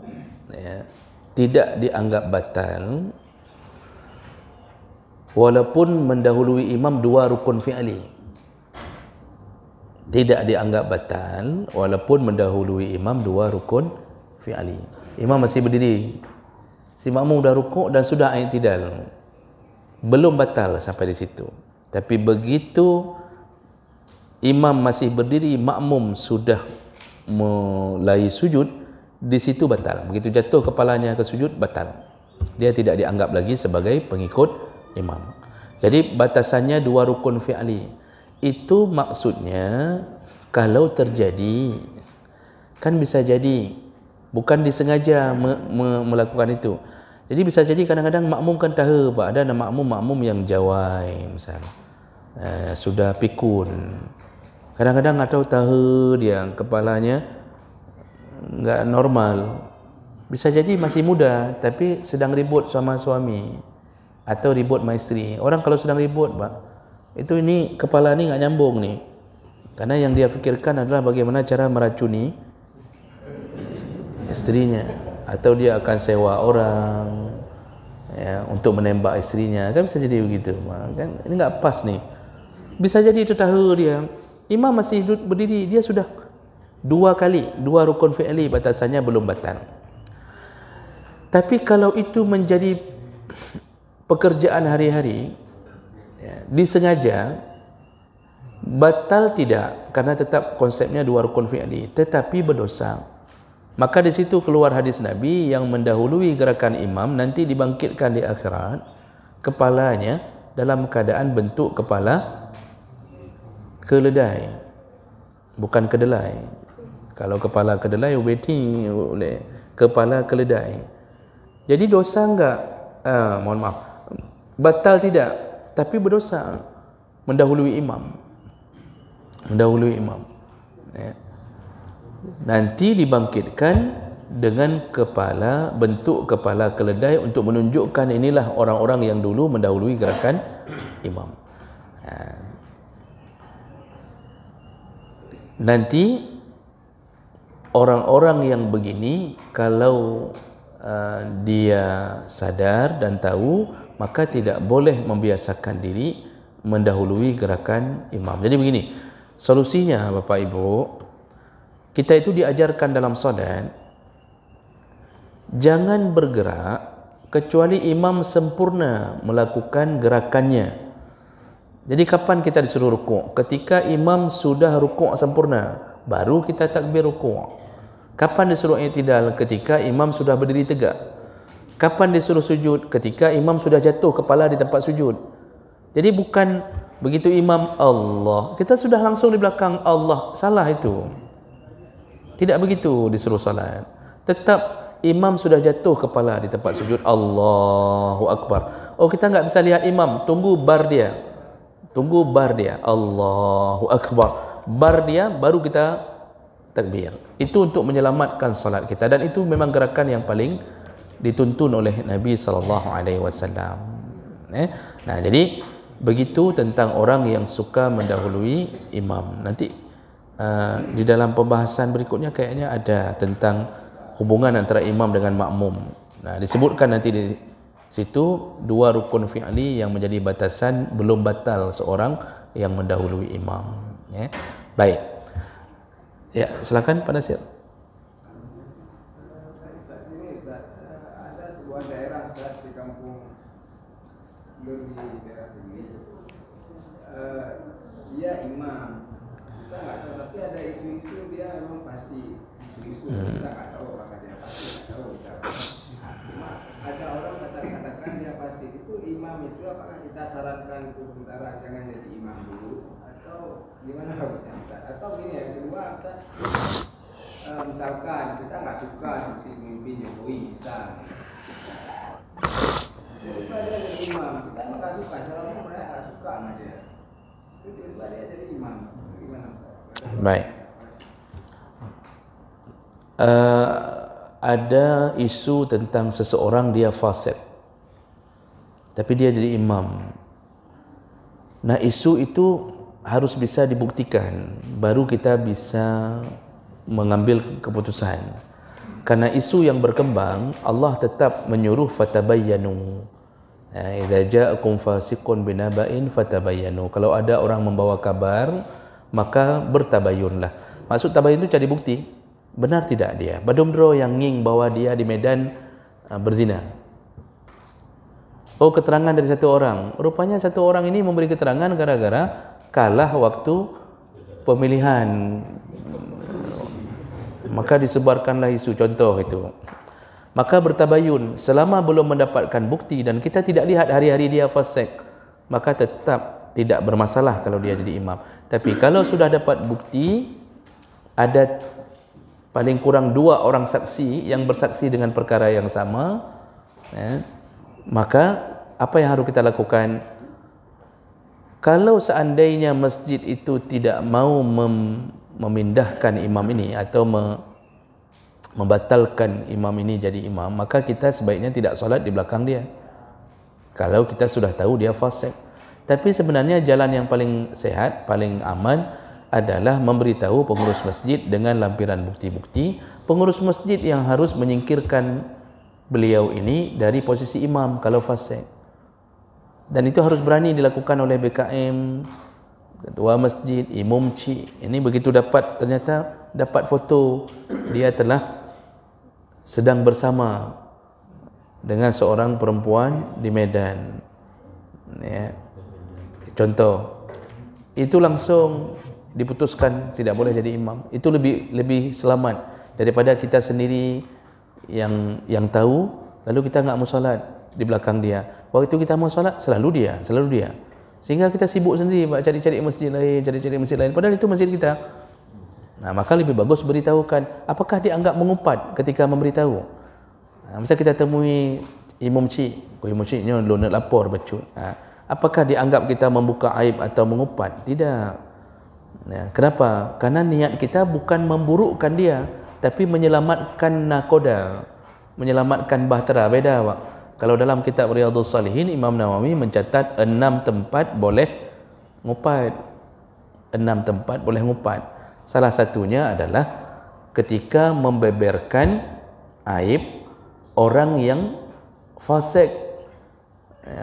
tidak dianggap batal walaupun mendahului imam dua rukun fi'li. Tidak dianggap batal walaupun mendahului imam dua rukun fi'li. Imam masih berdiri, si makmum dah rukuk dan sudah i'tidal, belum batal sampai di situ. Tapi begitu imam masih berdiri, makmum sudah mulai sujud, di situ batal. Begitu jatuh kepalanya ke sujud, batal. Dia tidak dianggap lagi sebagai pengikut imam. Jadi batasannya dua rukun fi'li. Itu maksudnya kalau terjadi, kan bisa jadi bukan disengaja melakukan itu. Jadi bisa jadi kadang-kadang makmum kan tahu, Pak, ada makmum yang jawai misalnya, sudah pikun. Kadang-kadang atau tahu dia kepalanya enggak normal. Bisa jadi masih muda tapi sedang ribut sama suami atau ribut sama isteri. Orang kalau sedang ribut, Pak, itu ini kepala ni enggak nyambung ni. Karena yang dia fikirkan adalah bagaimana cara meracuni istrinya, atau dia akan sewa orang untuk menembak istrinya. Kan bisa jadi begitu, kan ini enggak pas ni. Bisa jadi itu tahu dia. Imam masih berdiri, dia sudah dua rukun fi'li, batasannya belum batal. Tapi kalau itu menjadi pekerjaan hari-hari, disengaja, batal tidak, karena tetap konsepnya dua rukun fi'li, tetapi berdosa. Maka di situ keluar hadis Nabi yang mendahului gerakan imam nanti dibangkitkan di akhirat, kepalanya dalam keadaan bentuk kepala keledai, bukan kedelai. Kalau kepala kedelai waiting oleh kepala keledai. Jadi dosa enggak? Mohon maaf, batal tidak, tapi berdosa mendahului imam. Nanti dibangkitkan dengan kepala, bentuk kepala keledai untuk menunjukkan inilah orang-orang yang dulu mendahului gerakan imam. nanti orang-orang yang begini kalau dia sadar dan tahu, maka tidak boleh membiasakan diri mendahului gerakan imam. Jadi begini, solusinya Bapak Ibu, kita itu diajarkan dalam solat jangan bergerak kecuali imam sempurna melakukan gerakannya. Jadi kapan kita disuruh rukuk? Ketika imam sudah rukuk sempurna, baru kita takbir rukuk. Kapan disuruh i'tidal? Ketika imam sudah berdiri tegak. Kapan disuruh sujud? Ketika imam sudah jatuh kepala di tempat sujud. Jadi bukan begitu imam Allah, kita sudah langsung di belakang Allah. Salah itu. Tidak begitu disuruh salat. Tetap imam sudah jatuh kepala di tempat sujud, Allahu Akbar. Oh, kita enggak bisa lihat imam, tunggu bar dia. Tunggu bar dia, Allahu Akbar. Bar dia baru kita takbir. Itu untuk menyelamatkan solat kita, dan itu memang gerakan yang paling dituntun oleh Nabi SAW. Nah, jadi begitu tentang orang yang suka mendahului imam. Nanti di dalam pembahasan berikutnya kayaknya ada tentang hubungan antara imam dengan makmum. Nah, disebutkan nanti di situ dua rukun fi'li yang menjadi batasan belum batal seorang yang mendahului imam. Baik. Ya, silakan Pak Nasir. Ustaz, ini Ustaz, ada sebuah daerah Ustaz di kampung Lur di daerah sini, dia imam, kita nggak tahu, tapi ada isu-isu dia memang pasti isu-isu, kita nggak tahu apakah dia pasti, nggak tahu kita. Cuma ada orang katakan dia pasti, itu imam itu apakah kita sarankan itu sementara jangan jadi imam dulu, atau gimana bagusnya Ustaz? Atau gini, yang kedua Ustaz, misalkan kita nggak suka seperti mimpi Jokowi misal, tiba-tiba dia jadi imam, kita emang nggak suka, soalnya mereka nggak suka sama dia, tiba-tiba dia jadi imam, gimana Ustaz? Baik. Ada isu tentang seseorang dia fasik, tapi dia jadi imam. Nah, isu itu harus bisa dibuktikan, baru kita bisa mengambil keputusan. Karena isu yang berkembang, Allah tetap menyuruh fatabayyanu. Idza ja'akum fasiqun binaba'in fatabayyanu. Kalau ada orang membawa kabar, maka bertabayyunlah. Maksud tabayyun itu cari bukti. Benar tidak dia? Badomdro yang nging bahwa dia di Medan berzina. Oh, keterangan dari satu orang. Rupanya satu orang ini memberi keterangan gara-gara kalah waktu pemilihan. Maka disebarkanlah isu, contoh itu. Maka bertabayun, selama belum mendapatkan bukti dan kita tidak lihat hari-hari dia fasik, maka tetap tidak bermasalah kalau dia jadi imam. Tapi kalau sudah dapat bukti, ada paling kurang 2 orang saksi yang bersaksi dengan perkara yang sama, maka apa yang harus kita lakukan? Kalau seandainya masjid itu tidak mau memindahkan imam ini atau membatalkan imam ini jadi imam, maka kita sebaiknya tidak solat di belakang dia. Kalau kita sudah tahu dia fasik. Tapi sebenarnya jalan yang paling sehat, paling aman adalah memberitahu pengurus masjid dengan lampiran bukti-bukti. Pengurus masjid yang harus menyingkirkan beliau ini dari posisi imam kalau fasik. Dan itu harus berani dilakukan oleh BKM, ketua masjid, imam cik. Ini begitu ternyata dapat foto dia telah sedang bersama dengan seorang perempuan di Medan. Ya. Contoh, itu langsung diputuskan tidak boleh jadi imam. Itu lebih selamat daripada kita sendiri yang tahu lalu kita enggak mau salat di belakang dia. Waktu kita mau salat selalu dia. Sehingga kita sibuk sendiri cari-cari masjid lain, padahal itu masjid kita. Nah, maka lebih bagus beritahukan. Apakah dianggap mengumpat ketika memberitahu? Misal kita temui imam cik, imam ciknya lu nak lapor bacut. Apakah dianggap kita membuka aib atau mengumpat? Tidak. Kenapa? Karena niat kita bukan memburukkan dia, tapi menyelamatkan nakoda, menyelamatkan bahtera. Beda, Pak. Kalau dalam kitab Riyadhus Shalihin, Imam Nawawi mencatat 6 tempat boleh ngupat. 6 tempat boleh ngupat. Salah satunya adalah ketika membeberkan aib orang yang fasik,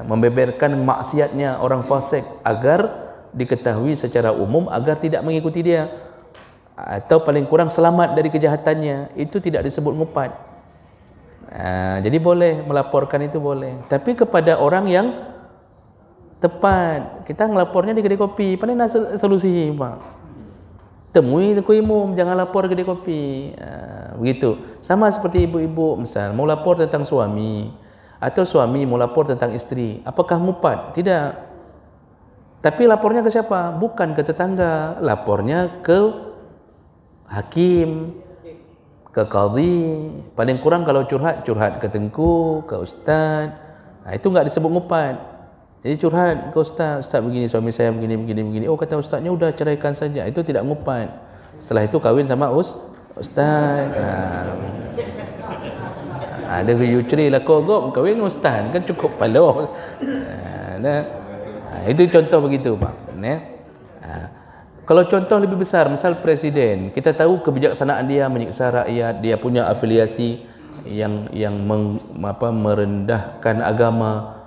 membeberkan maksiatnya orang fasik agar diketahui secara umum agar tidak mengikuti dia, atau paling kurang selamat dari kejahatannya. Itu tidak disebut ngupat. Jadi boleh melaporkan, itu boleh. Tapi kepada orang yang tepat, kita ngelapornya di kedai kopi, pandai solusi Pak, temui Tengku Imum, jangan lapor kedai kopi. Begitu. Sama seperti ibu-ibu misal mau lapor tentang suami, atau suami mau lapor tentang isteri, apakah ngupat? Tidak. Tapi lapornya ke siapa? Bukan ke tetangga, lapornya ke hakim, ke qadhi. Paling kurang kalau curhat ke Tengku, ke ustaz. Itu enggak disebut ngupat. Jadi curhat ke ustaz begini, suami saya begini. Oh, kata ustaznya udah ceraikan saja. Itu tidak ngupat. Setelah itu kahwin sama ustaz. Ada you ceri lah kogop kahwin ustaz, kan cukup paloh. Itu contoh begitu Pak. Kalau contoh lebih besar, misal presiden, kita tahu kebijaksanaan dia menyiksa rakyat, dia punya afiliasi yang merendahkan agama.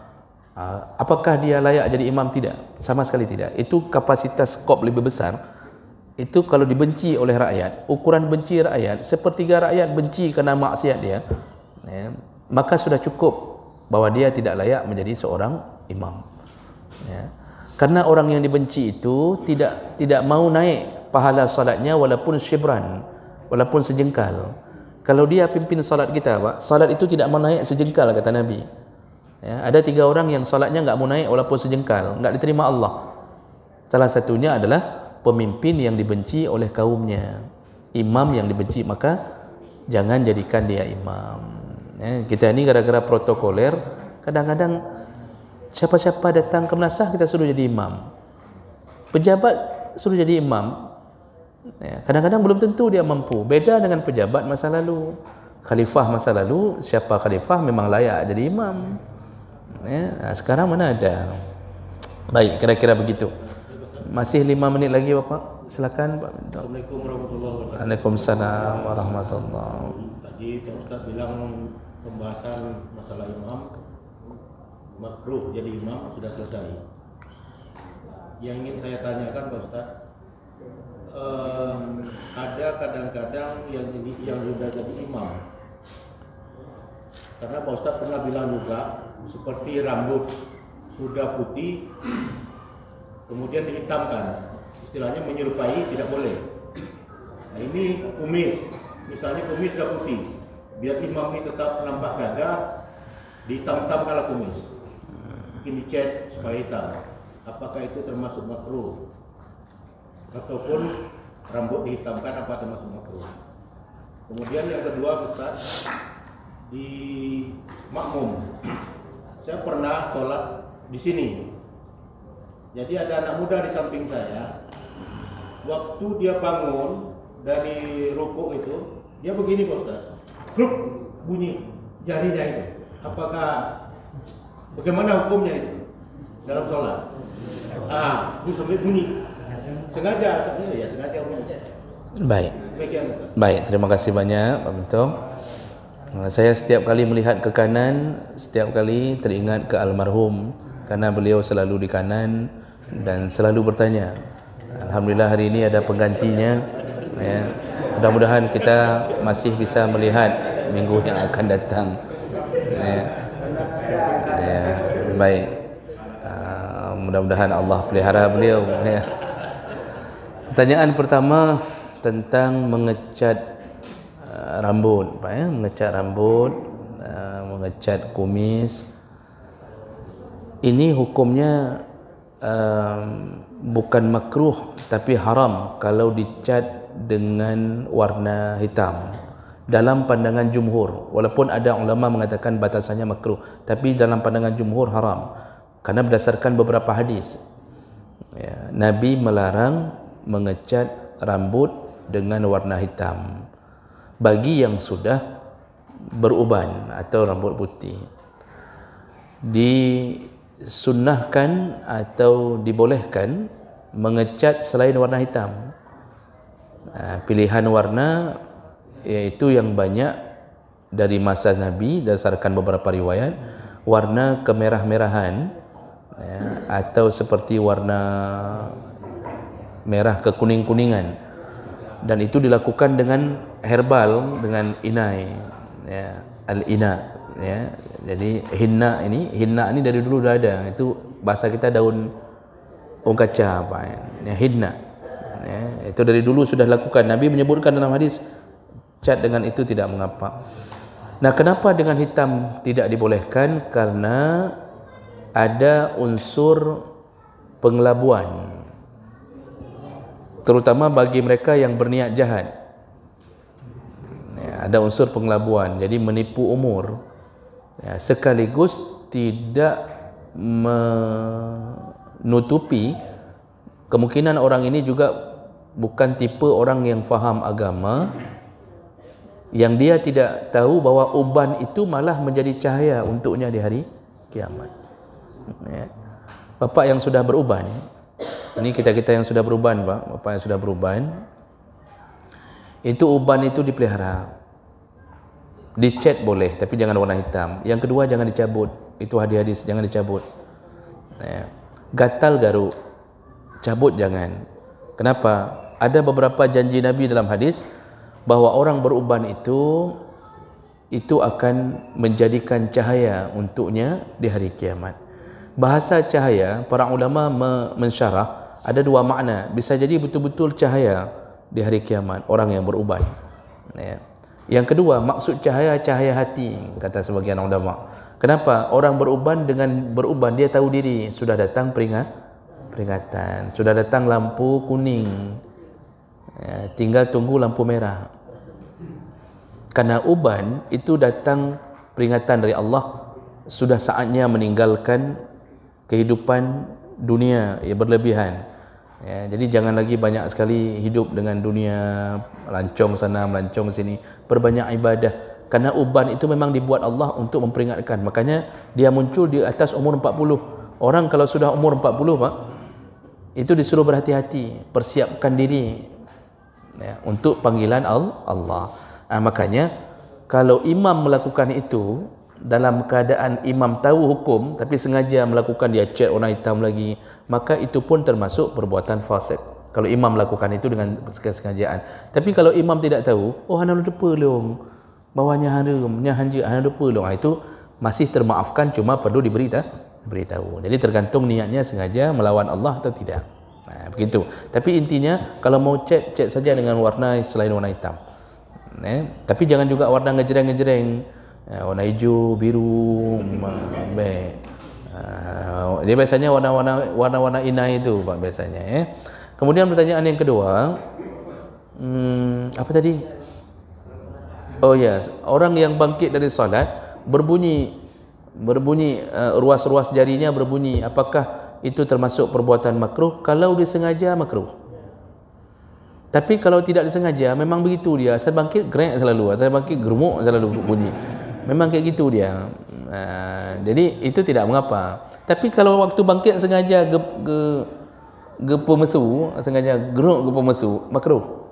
Apakah dia layak jadi imam? Tidak, sama sekali tidak. Itu kapasitas skop lebih besar. Itu kalau dibenci oleh rakyat, ukuran benci rakyat, sepertiga rakyat benci karena maksiat dia, maka sudah cukup bahwa dia tidak layak menjadi seorang imam. Karena orang yang dibenci itu tidak mau naik pahala salatnya walaupun syibran, walaupun sejengkal. Kalau dia pimpin salat kita Pak, salat itu tidak mau naik sejengkal kata Nabi. Ada 3 orang yang salatnya enggak mau naik walaupun sejengkal, enggak diterima Allah. Salah satunya adalah pemimpin yang dibenci oleh kaumnya, imam yang dibenci, maka jangan jadikan dia imam. Kita ini gara-gara protokoler, kadang-kadang siapa-siapa datang ke Menasah kita suruh jadi imam, pejabat suruh jadi imam. Kadang-kadang belum tentu dia mampu. Beda dengan pejabat masa lalu, khalifah masa lalu, siapa khalifah memang layak jadi imam. Sekarang mana ada. Baik, kira-kira begitu. Masih 5 menit lagi Bapak, silakan Pak. Assalamualaikum warahmatullahi wabarakatuh. Waalaikumsalam warahmatullahi wabarakatuh. Tadi Pak Ustaz bilang pembahasan masalah imam, makruh jadi imam sudah selesai. Yang ingin saya tanyakan Pak Ustaz, ada kadang-kadang yang sudah jadi imam, karena Pak Ustaz pernah bilang juga seperti rambut sudah putih kemudian dihitamkan, istilahnya menyerupai, tidak boleh. Nah ini kumis, misalnya kumis sudah putih, biar imam ini tetap nampak gagah, dihitam-hitam kalau kumis, mungkin dicat supaya hitam. Apakah itu termasuk makruh? Ataupun rambut dihitamkan, apa termasuk makruh? Kemudian yang kedua Ustaz, di makmum, saya pernah sholat di sini. Jadi ada anak muda di samping saya. Waktu dia bangun dari rukuk itu, dia begini Pak Ustaz, kluk, bunyi jarinya itu. Apakah bagaimana hukumnya itu dalam sholat? Itu sampai bunyi. Sengaja, ya sengaja bunyi. Baik, terima kasih banyak Pak Minto. Saya setiap kali melihat ke kanan, setiap kali teringat ke almarhum, karena beliau selalu di kanan dan selalu bertanya. Alhamdulillah hari ini ada penggantinya. Mudah-mudahan kita masih bisa melihat minggu yang akan datang. Baik. Mudah-mudahan Allah pelihara beliau. Pertanyaan pertama tentang mengecat rambut, mengecat rambut, mengecat kumis. Ini hukumnya bukan makruh tapi haram kalau dicat dengan warna hitam dalam pandangan jumhur. Walaupun ada ulama mengatakan batasannya makruh, tapi dalam pandangan jumhur haram karena berdasarkan beberapa hadis. Nabi melarang mengecat rambut dengan warna hitam bagi yang sudah beruban atau rambut putih. Disunnahkan atau dibolehkan mengecat selain warna hitam. Pilihan warna iaitu yang banyak dari masa Nabi berdasarkan beberapa riwayat, warna kemerah-merahan, atau seperti warna merah kekuning-kuningan, dan itu dilakukan dengan herbal, dengan inai, al-ina, jadi hinna ini dari dulu dah ada. Itu bahasa kita daun kaca hinna, itu dari dulu sudah lakukan. Nabi menyebutkan dalam hadis, cat dengan itu tidak mengapa. Nah, kenapa dengan hitam tidak dibolehkan? Karena ada unsur pengelabuan, terutama bagi mereka yang berniat jahat. Ada unsur pengelabuan, jadi menipu umur, sekaligus tidak menutupi kemungkinan orang ini juga bukan tipe orang yang faham agama, yang dia tidak tahu bahwa uban itu malah menjadi cahaya untuknya di hari kiamat. Bapak yang sudah beruban, ini kita yang sudah beruban, bapak yang sudah beruban, itu uban itu dipelihara, dicat boleh, tapi jangan warna hitam. Yang kedua, jangan dicabut, itu hadis-hadis, jangan dicabut. Gatal garuk, cabut jangan. Kenapa? Ada beberapa janji Nabi dalam hadis bahwa orang beruban itu akan menjadikan cahaya untuknya di hari kiamat. Bahasa cahaya, para ulama mensyarah ada dua makna. Bisa jadi betul-betul cahaya di hari kiamat orang yang beruban. Yang kedua, maksud cahaya hati, kata sebagian ulama. Kenapa? Orang beruban, dengan beruban dia tahu diri sudah datang peringatan, sudah datang lampu kuning, tinggal tunggu lampu merah. Karena uban itu datang peringatan dari Allah, sudah saatnya meninggalkan kehidupan dunia yang berlebihan. Jadi jangan lagi banyak sekali hidup dengan dunia, melancong sana melancong sini, perbanyak ibadah. Karena uban itu memang dibuat Allah untuk memperingatkan. Makanya dia muncul di atas umur 40. Orang kalau sudah umur 40, Pak, itu disuruh berhati-hati, persiapkan diri untuk panggilan Allah. Makanya kalau imam melakukan itu dalam keadaan imam tahu hukum tapi sengaja melakukan, dia cat warna hitam lagi, maka itu pun termasuk perbuatan fasik. Kalau imam melakukan itu dengan kesengajaan. Tapi kalau imam tidak tahu, hana lupa long, bawahnya hana lupa long, itu masih termaafkan, cuma perlu diberitahu. Jadi tergantung niatnya, sengaja melawan Allah atau tidak. Begitu. Tapi intinya kalau mau cat saja dengan warna selain warna hitam. Tapi jangan juga warna ngejreng, warna hijau, biru, dia biasanya warna inai itu, Pak, biasanya. Kemudian pertanyaan yang kedua, apa tadi? Orang yang bangkit dari salat berbunyi ruas-ruas jarinya berbunyi, apakah itu termasuk perbuatan makruh? Kalau disengaja makruh. Tapi kalau tidak disengaja, memang begitu dia. Saya bangkit grek selalu, saya bangkit gerumuk selalu bunyi. Memang kayak gitu dia. Jadi itu tidak mengapa. Tapi kalau waktu bangkit sengaja gepemesu, sengaja geruk gepemesu, makruh.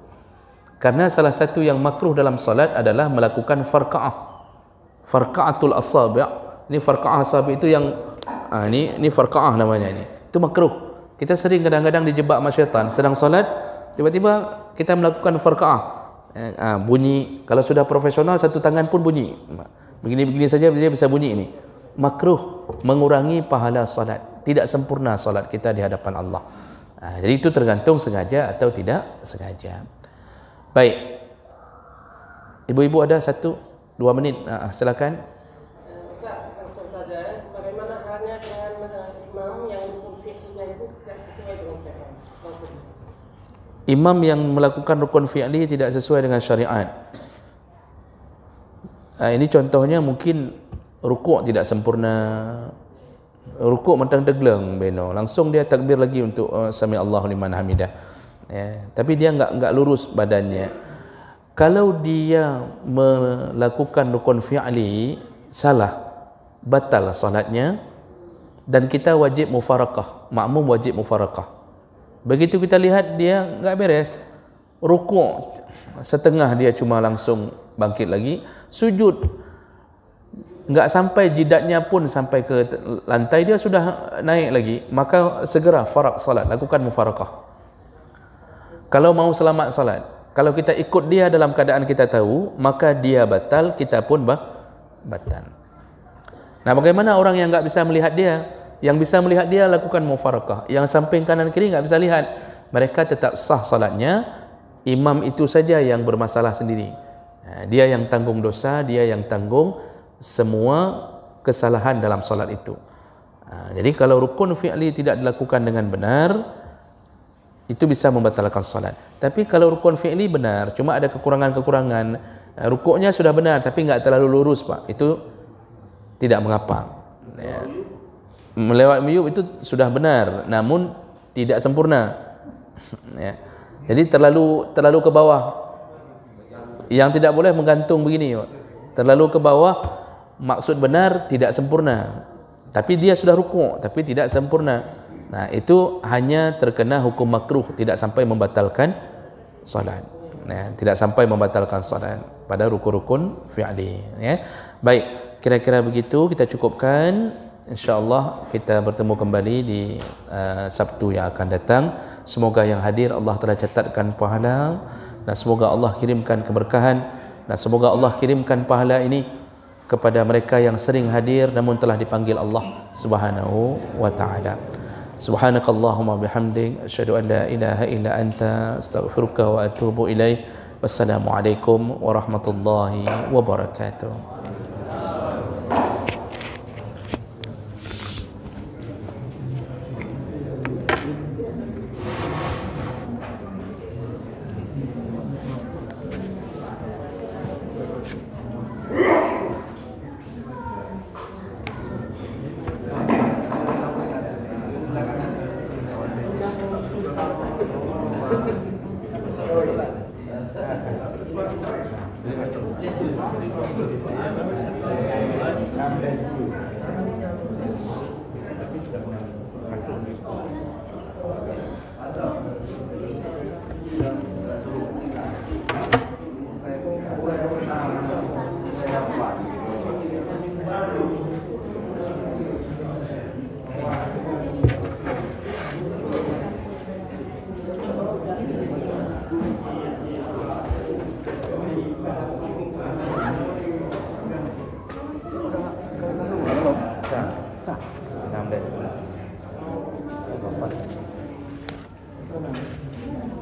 Karena salah satu yang makruh dalam salat adalah melakukan farqa'atul asabi'. Ini farqa'ah asabi' itu yang ini farqa'ah namanya ini. Itu makruh. Kita sering kadang-kadang dijebak sama syaitan. Sedang salat tiba-tiba kita melakukan farqa'ah. Bunyi, kalau sudah profesional satu tangan pun bunyi. Begini-begini saja dia bisa bunyi ini. Makruh, mengurangi pahala salat. Tidak sempurna salat kita di hadapan Allah. Jadi itu tergantung sengaja atau tidak sengaja. Baik. Ibu-ibu ada 1-2 menit. Silakan. Ustaz, langsung saja. Bagaimana halnya dengan imam yang rukun fiqhnya itu tidak sesuai dengan syariat? Imam yang melakukan rukun fi'li tidak sesuai dengan syariat. Ini contohnya mungkin rukuk tidak sempurna. Rukuk mentang tegleng beno, langsung dia takbir lagi untuk sami Allahu liman hamidah. Tapi dia enggak lurus badannya. Kalau dia melakukan rukun fi'li salah, batal solatnya, dan kita wajib mufaraqah, makmum wajib mufaraqah. Begitu kita lihat dia enggak beres, rukuk setengah dia cuma langsung bangkit lagi, sujud enggak sampai jidatnya pun sampai ke lantai dia sudah naik lagi, maka segera faraq salat, lakukan mufaraqah. Kalau mau selamat salat, kalau kita ikut dia dalam keadaan kita tahu, maka dia batal, kita pun batal. Nah, bagaimana orang yang enggak bisa melihat dia? Yang bisa melihat dia lakukan mufaraqah. Yang samping kanan kiri enggak bisa lihat, mereka tetap sah salatnya. Imam itu saja yang bermasalah sendiri. Dia yang tanggung dosa, dia yang tanggung semua kesalahan dalam solat itu. Jadi kalau rukun fi'li tidak dilakukan dengan benar, itu bisa membatalkan solat. Tapi kalau rukun fi'li benar, cuma ada kekurangan-kekurangan, rukuknya sudah benar tapi enggak terlalu lurus, Pak, itu tidak mengapa. Ya. Melewat miyub itu sudah benar, namun tidak sempurna. Ya. Jadi terlalu ke bawah. Yang tidak boleh menggantung begini, Pak. Terlalu ke bawah, maksud benar tidak sempurna. Tapi dia sudah rukuk, tapi tidak sempurna. Nah, itu hanya terkena hukum makruh, tidak sampai membatalkan solat. Nah, tidak sampai membatalkan solat pada rukun-rukun fi'li. Ya. Baik, kira-kira begitu kita cukupkan. InsyaAllah kita bertemu kembali di Sabtu yang akan datang. Semoga yang hadir Allah telah catatkan pahala, dan semoga Allah kirimkan keberkahan, dan semoga Allah kirimkan pahala ini kepada mereka yang sering hadir namun telah dipanggil Allah Subhanahu wa taala. Subhanakallahumma bihamdik, asyhadu an la ilaha illa anta, astaghfiruka wa atubu ilaik. Wassalamualaikum warahmatullahi wabarakatuh. Nah,